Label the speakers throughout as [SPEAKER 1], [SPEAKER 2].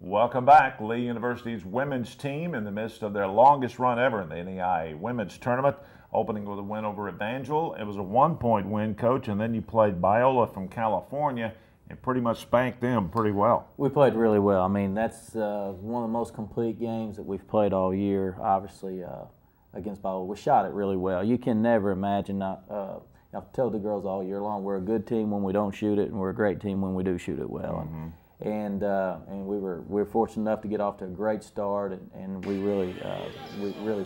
[SPEAKER 1] Welcome back. Lee University's women's team in the midst of their longest run ever in the NAIA Women's Tournament, opening with a win over Evangel. It was a 1-point win, Coach, and then you played Biola from California and pretty much spanked them pretty well.
[SPEAKER 2] We played really well. I mean, that's one of the most complete games that we've played all year, obviously, against Biola. We shot it really well. You can never imagine I've told the girls all year long, we're a good team when we don't shoot it, and we're a great team when we do shoot it well.
[SPEAKER 1] Mm-hmm.
[SPEAKER 2] And we were fortunate enough to get off to a great start, and we really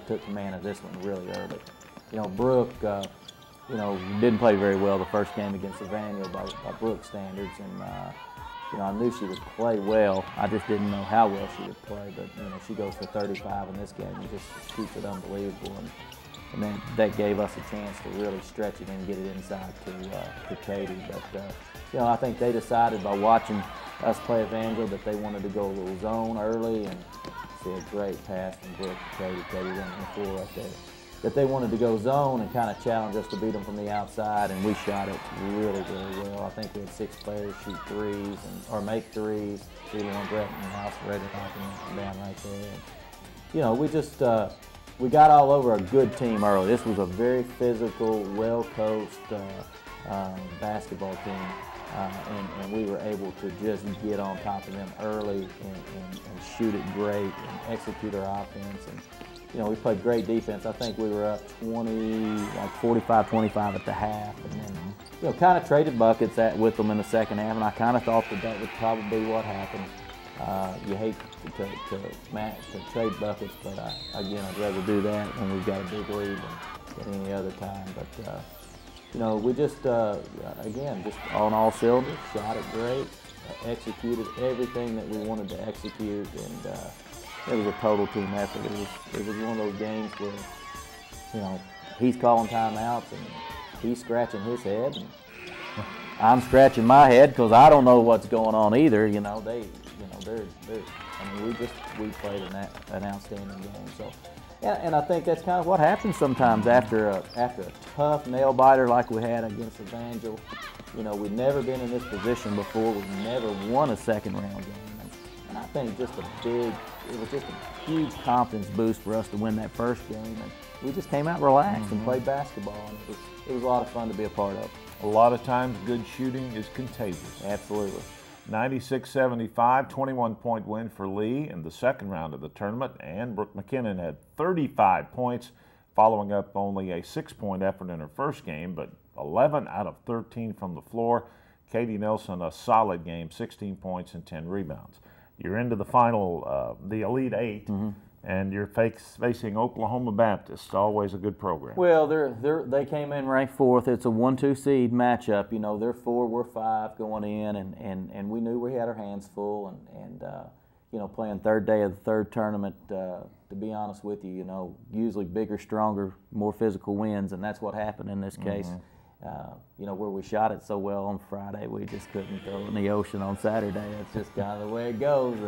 [SPEAKER 2] took command of this one really early. You know, Brooke, didn't play very well the first game against Evangel by Brooke's standards, and I knew she would play well. I just didn't know how well she would play, but she goes for 35 in this game and just shoots it unbelievable. And then that gave us a chance to really stretch it and get it inside to Katie. But I think they decided by watching us play Evangel that they wanted to go a little zone early, and see a great pass from Brooke to Katie. Katie running the floor right there. That they wanted to go zone and kind of challenge us to beat them from the outside, and we shot it really, really well. I think we had 6 players shoot threes or make threes. Sheila and Brett in the house ready to knock them down right there. And, we just we got all over a good team early. This was a very physical, well-coached basketball team. And we were able to just get on top of them early and shoot it great and execute our offense. And we played great defense. I think we were up 45-25 at the half, and then kind of traded buckets with them in the second half. And I kind of thought that would probably be what happened. You hate to trade buckets, but again, I'd rather do that when we've got a big lead than any other time. But we just, again, just on all cylinders, shot it great, executed everything that we wanted to execute, and it was a total team effort. It was one of those games where, he's calling timeouts and he's scratching his head, and I'm scratching my head because I don't know what's going on either. We played an outstanding game. So. And I think that's kind of what happens sometimes after a tough nail biter like we had against Evangel. We'd never been in this position before. We've never won a second round game. And I think it was just a huge confidence boost for us to win that first game. And we just came out relaxed and played basketball. And it was a lot of fun to be a part of.
[SPEAKER 1] A lot of times good shooting is contagious.
[SPEAKER 2] Absolutely.
[SPEAKER 1] 96-75, 21-point win for Lee in the second round of the tournament, and Brooke McKinnon had 35 points, following up only a 6-point effort in her first game, but 11 out of 13 from the floor. Katie Nelson, a solid game, 16 points and 10 rebounds. You're into the final, the Elite Eight, and you're facing Oklahoma Baptist, always a good program.
[SPEAKER 2] Well, they came in ranked 4th. It's a 1-2 seed matchup. They're 4, we're 5 going in, and we knew we had our hands full, and playing third day of the third tournament, to be honest with you, usually bigger, stronger, more physical wins, and that's what happened in this case. Where we shot it so well on Friday, we just couldn't throw it in the ocean on Saturday. That's just kind of the way it goes.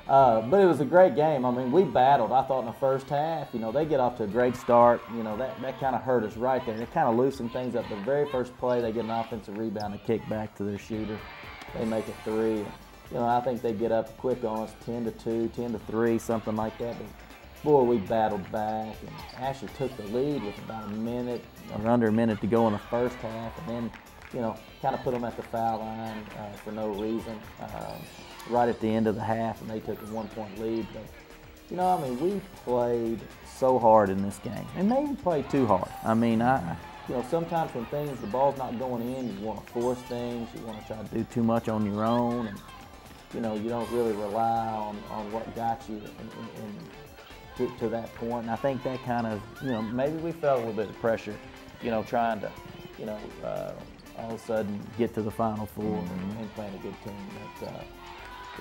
[SPEAKER 2] But it was a great game. I mean, we battled. I thought in the first half, they get off to a great start. That kind of hurt us right there. It kind of loosened things up. The very first play, they get an offensive rebound and kick back to their shooter. They make a 3. I think they get up quick on us, 10-2, 10-3, something like that. But boy, we battled back and actually took the lead with about a minute or under a minute to go in the first half, and then, kind of put them at the foul line for no reason. Right at the end of the half, and they took a 1-point lead. But, we played so hard in this game, and they played too hard. I mean, sometimes when the ball's not going in, you want to force things, you want to try to do too much on your own, and, you don't really rely on what got you to that point. And I think that kind of, maybe we felt a little bit of pressure, trying to, all of a sudden get to the Final Four and playing a good team. But,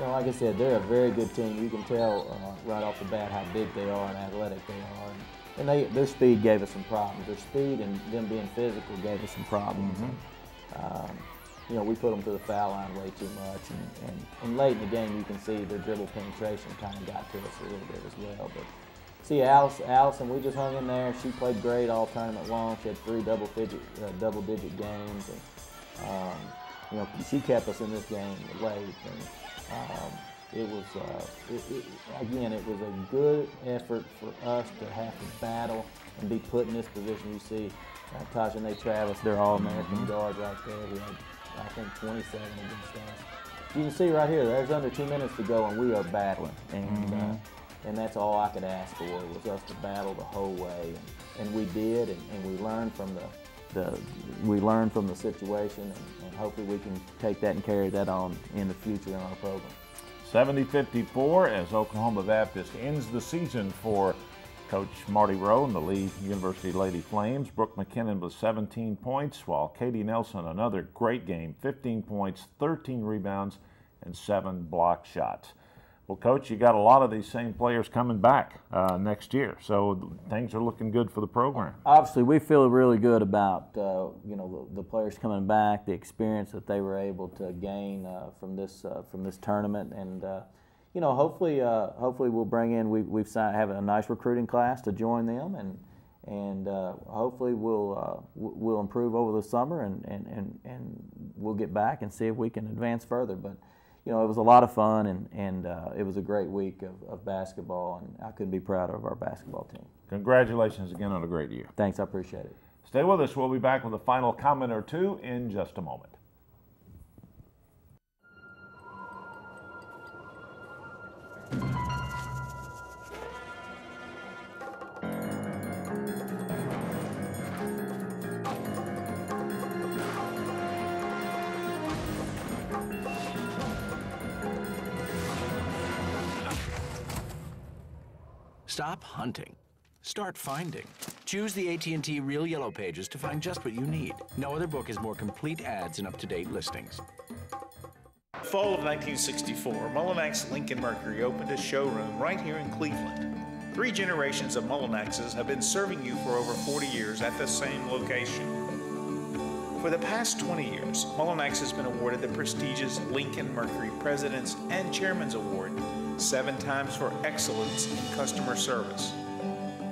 [SPEAKER 2] like I said, they're a very good team. You can tell right off the bat how big they are and athletic they are. And their speed gave us some problems. Their speed and them being physical gave us some problems. We put them to the foul line way too much. And late in the game, you can see their dribble penetration kind of got to us a little bit as well. But see, Allison, we just hung in there. She played great all tournament long. She had 3 double-digit games. And, she kept us in this game late. And, it was, again, it was a good effort for us to have to battle and be put in this position. You see Tajane Travis, they're All-American guard right there. We had, I think, 27 against us. You can see right here, there's under 2 minutes to go, and we are battling. And that's all I could ask for, was us to battle the whole way. And we did, and we learned from the situation, and hopefully we can take that and carry that on in the future in our program.
[SPEAKER 1] 70-54 as Oklahoma Baptist ends the season for Coach Marty Rowe and the Lee University Lady Flames. Brooke McKinnon with 17 points, while Katie Nelson, another great game, 15 points, 13 rebounds, and 7 block shots. Well, Coach, you got a lot of these same players coming back next year, so things are looking good for the program.
[SPEAKER 2] Obviously, we feel really good about the players coming back, the experience that they were able to gain from this tournament, and hopefully we'll bring in. We've have a nice recruiting class to join them, and hopefully we'll improve over the summer, and we'll get back and see if we can advance further. But it was a lot of fun, and it was a great week of basketball, and I couldn't be prouder of our basketball team.
[SPEAKER 1] Congratulations again on a great year.
[SPEAKER 2] Thanks, I appreciate it.
[SPEAKER 1] Stay with us. We'll be back with a final comment or two in just a moment.
[SPEAKER 3] Stop hunting. Start finding. Choose the AT&T Real Yellow Pages to find just what you need. No other book has more complete ads and up-to-date listings.
[SPEAKER 4] Fall of 1964, Mullinax Lincoln Mercury opened a showroom right here in Cleveland. 3 generations of Mullinaxes have been serving you for over 40 years at the same location. For the past 20 years, Mullinax has been awarded the prestigious Lincoln Mercury President's and Chairman's Award 7 times for excellence in customer service.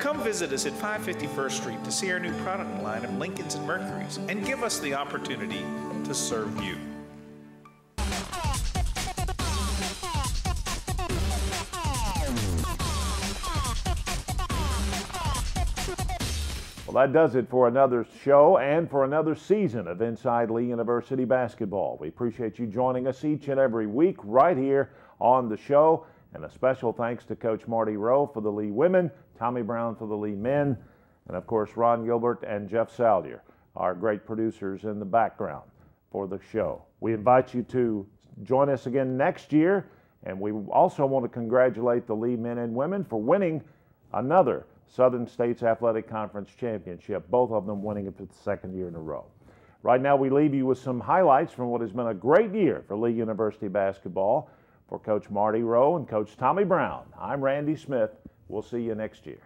[SPEAKER 4] Come visit us at 551st Street to see our new product line of Lincolns and Mercuries and give us the opportunity to serve you.
[SPEAKER 1] Well, that does it for another show and for another season of Inside Lee University Basketball. We appreciate you joining us each and every week right here on the show. And a special thanks to Coach Marty Rowe for the Lee women, Tommy Brown for the Lee men, and of course Ron Gilbert and Jeff Salyer, our great producers in the background for the show. We invite you to join us again next year, and we also want to congratulate the Lee men and women for winning another Southern States Athletic Conference championship, both of them winning it for the 2nd year in a row. Right now we leave you with some highlights from what has been a great year for Lee University basketball. For Coach Marty Rowe and Coach Tommy Brown, I'm Randy Smith. We'll see you next year.